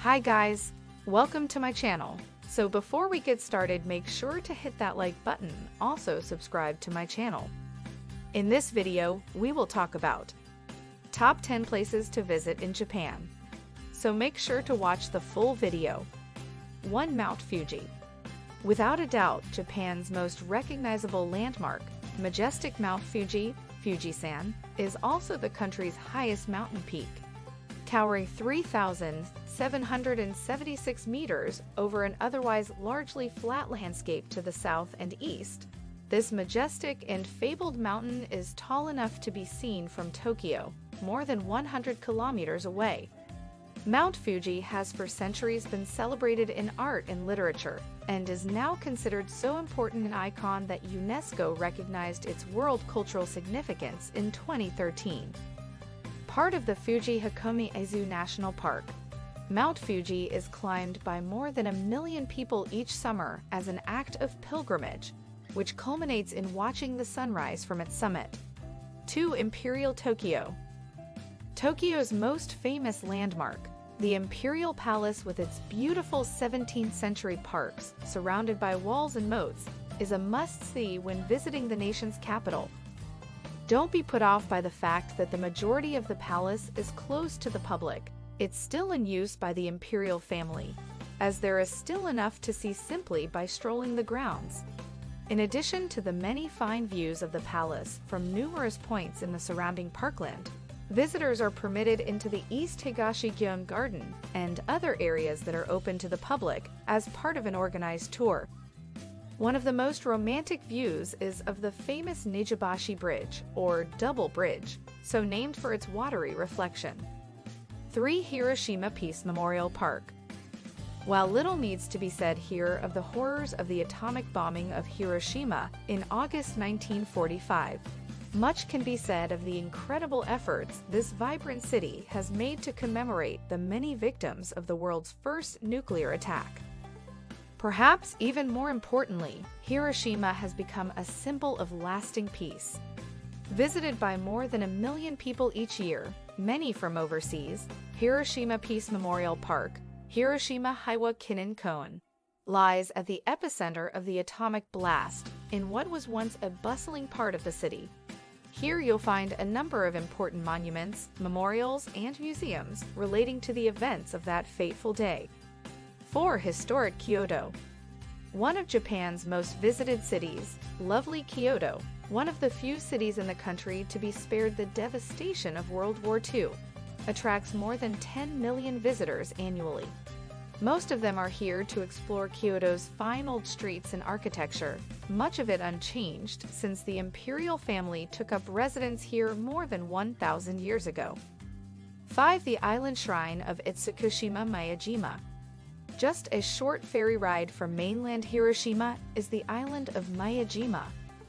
Hi guys, welcome to my channel. So before we get started, make sure to hit that like button, also subscribe to my channel. In this video, we will talk about top 10 places to visit in Japan. So make sure to watch the full video. 1. Mount Fuji. Without a doubt, Japan's most recognizable landmark, majestic Mount Fuji, Fujisan, is also the country's highest mountain peak. Towering 3,776 meters over an otherwise largely flat landscape to the south and east, this majestic and fabled mountain is tall enough to be seen from Tokyo, more than 100 kilometers away. Mount Fuji has for centuries been celebrated in art and literature, and is now considered so important an icon that UNESCO recognized its world cultural significance in 2013. Part of the Fuji-Hakone-Izu National Park, Mount Fuji is climbed by more than 1 million people each summer as an act of pilgrimage, which culminates in watching the sunrise from its summit. 2. Imperial Tokyo. Tokyo's most famous landmark, the Imperial Palace with its beautiful 17th-century parks surrounded by walls and moats, is a must-see when visiting the nation's capital. Don't be put off by the fact that the majority of the palace is closed to the public. It's still in use by the imperial family, as there is still enough to see simply by strolling the grounds. In addition to the many fine views of the palace from numerous points in the surrounding parkland, visitors are permitted into the East Higashigyon Garden and other areas that are open to the public as part of an organized tour. One of the most romantic views is of the famous Nijibashi Bridge, or Double Bridge, so named for its watery reflection. 3. Hiroshima Peace Memorial Park. While little needs to be said here of the horrors of the atomic bombing of Hiroshima in August 1945, much can be said of the incredible efforts this vibrant city has made to commemorate the many victims of the world's first nuclear attack. Perhaps even more importantly, Hiroshima has become a symbol of lasting peace. Visited by more than 1 million people each year, many from overseas, Hiroshima Peace Memorial Park, Hiroshima Heiwa Kinen Koen, lies at the epicenter of the atomic blast in what was once a bustling part of the city. Here you'll find a number of important monuments, memorials, and museums relating to the events of that fateful day. 4. Historic Kyoto. One of Japan's most visited cities, lovely Kyoto, one of the few cities in the country to be spared the devastation of World War II, attracts more than 10 million visitors annually. Most of them are here to explore Kyoto's fine old streets and architecture, much of it unchanged since the imperial family took up residence here more than 1,000 years ago. 5. The island shrine of Itsukushima Miyajima. Just a short ferry ride from mainland Hiroshima is the island of Miyajima,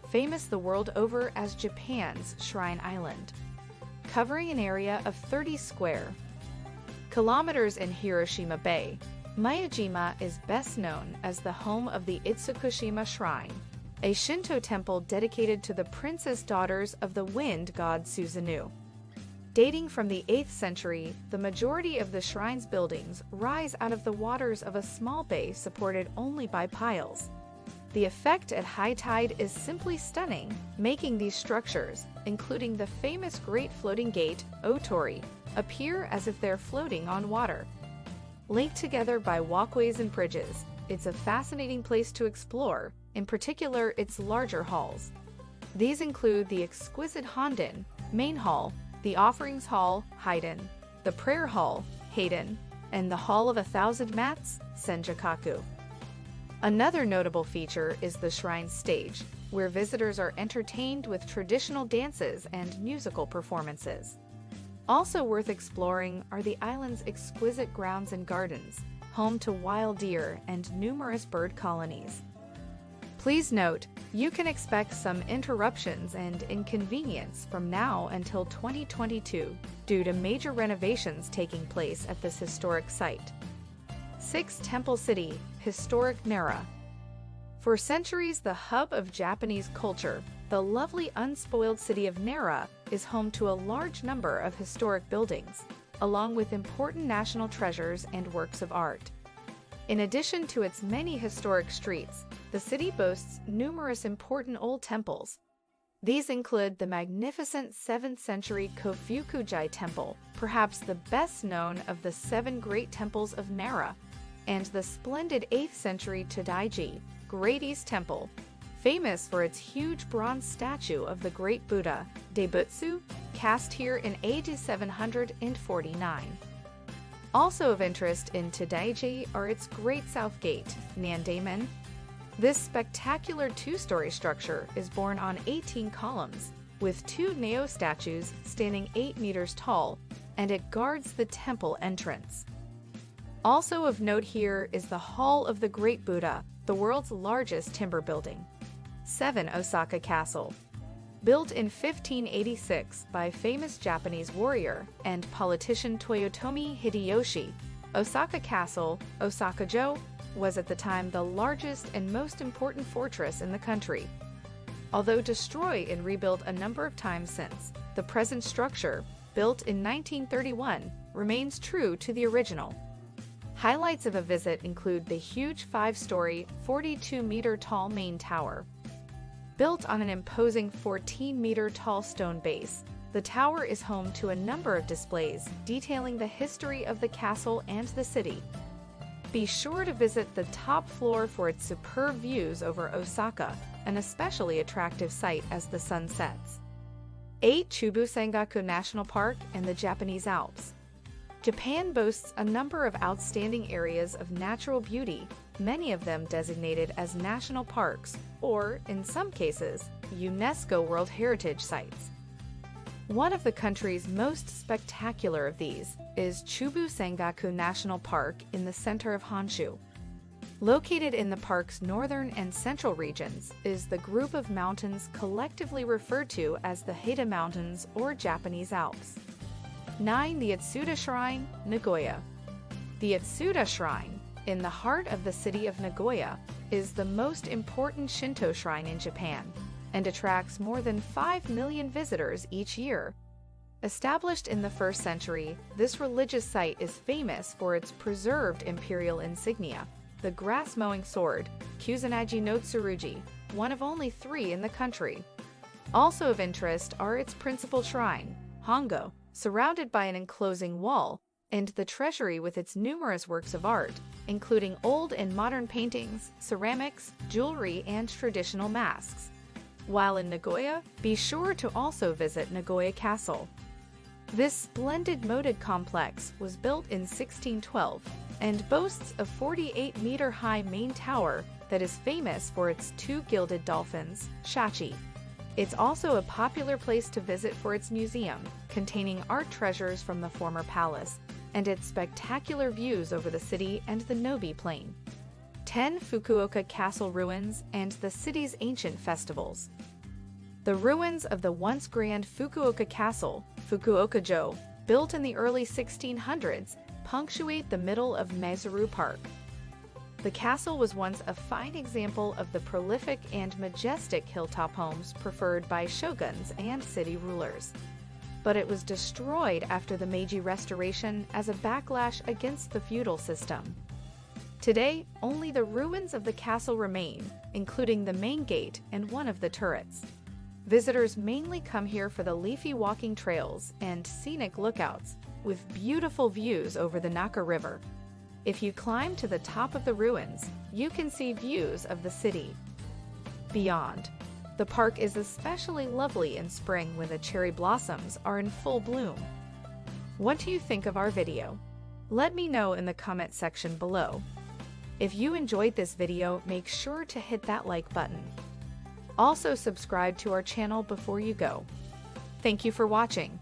famous the world over as Japan's Shrine Island. Covering an area of 30 square kilometers in Hiroshima Bay, Miyajima is best known as the home of the Itsukushima Shrine, a Shinto temple dedicated to the princess daughters of the wind god Susanoo. Dating from the 8th century, the majority of the shrine's buildings rise out of the waters of a small bay supported only by piles. The effect at high tide is simply stunning, making these structures, including the famous Great Floating Gate, Otori, appear as if they're floating on water. Linked together by walkways and bridges, it's a fascinating place to explore, in particular its larger halls. These include the exquisite Honden, Main Hall, the Offerings Hall, Haiden, the Prayer Hall, Hayden, and the Hall of 1,000 Mats, Senjikaku. Another notable feature is the shrine stage, where visitors are entertained with traditional dances and musical performances. Also worth exploring are the island's exquisite grounds and gardens, home to wild deer and numerous bird colonies. Please note, you can expect some interruptions and inconvenience from now until 2022 due to major renovations taking place at this historic site. 6. Temple City, Historic Nara. For centuries the hub of Japanese culture, the lovely unspoiled city of Nara is home to a large number of historic buildings. along with important national treasures and works of art. In addition to its many historic streets, the city boasts numerous important old temples. These include the magnificent 7th century Kofukujai Temple, perhaps the best known of the 7 great temples of Nara, and the splendid 8th century Todaiji, Great East Temple, famous for its huge bronze statue of the Great Buddha, Daibutsu, cast here in AD 749. Also of interest in Todaiji are its Great South Gate, Nandaemen. This spectacular 2-story structure is borne on 18 columns, with 2 Neo statues standing 8 meters tall, and it guards the temple entrance. Also of note here is the Hall of the Great Buddha, the world's largest timber building. 7. Osaka Castle. Built in 1586 by famous Japanese warrior and politician Toyotomi Hideyoshi, Osaka Castle, Osaka-jo, was at the time the largest and most important fortress in the country. Although destroyed and rebuilt a number of times since, the present structure, built in 1931, remains true to the original. Highlights of a visit include the huge 5-story, 42-meter-tall main tower. Built on an imposing 14-meter-tall stone base, the tower is home to a number of displays detailing the history of the castle and the city. Be sure to visit the top floor for its superb views over Osaka, an especially attractive sight as the sun sets. 8. Chubu Sengaku National Park and the Japanese Alps. Japan boasts a number of outstanding areas of natural beauty, many of them designated as national parks or, in some cases, UNESCO World Heritage Sites. One of the country's most spectacular of these is Chubu Sengaku National Park in the center of Honshu. Located in the park's northern and central regions is the group of mountains collectively referred to as the Hida Mountains or Japanese Alps. 9. The Itsuda Shrine, Nagoya. The Itsuda Shrine, in the heart of the city of Nagoya, is the most important Shinto shrine in Japan and attracts more than 5 million visitors each year. Established in the 1st century, this religious site is famous for its preserved imperial insignia, the grass-mowing sword, Kusanagi no Tsurugi, one of only 3 in the country. Also of interest are its principal shrine, Hongo, surrounded by an enclosing wall, and the treasury with its numerous works of art, including old and modern paintings, ceramics, jewelry, and traditional masks. While in Nagoya, be sure to also visit Nagoya Castle. This splendid moated complex was built in 1612 and boasts a 48-meter-high main tower that is famous for its 2 gilded dolphins, shachi. It's also a popular place to visit for its museum, containing art treasures from the former palace, and its spectacular views over the city and the Nobi Plain. 10. Fukuoka Castle Ruins and the city's ancient festivals. The ruins of the once grand Fukuoka Castle, Fukuoka-jo, built in the early 1600s, punctuate the middle of Maizuru Park. The castle was once a fine example of the prolific and majestic hilltop homes preferred by shoguns and city rulers. But it was destroyed after the Meiji Restoration as a backlash against the feudal system. Today, only the ruins of the castle remain, including the main gate and one of the turrets. Visitors mainly come here for the leafy walking trails and scenic lookouts, with beautiful views over the Naka River. If you climb to the top of the ruins, you can see views of the city. Beyond, the park is especially lovely in spring when the cherry blossoms are in full bloom. What do you think of our video? Let me know in the comment section below. If you enjoyed this video, make sure to hit that like button. Also subscribe to our channel before you go. Thank you for watching.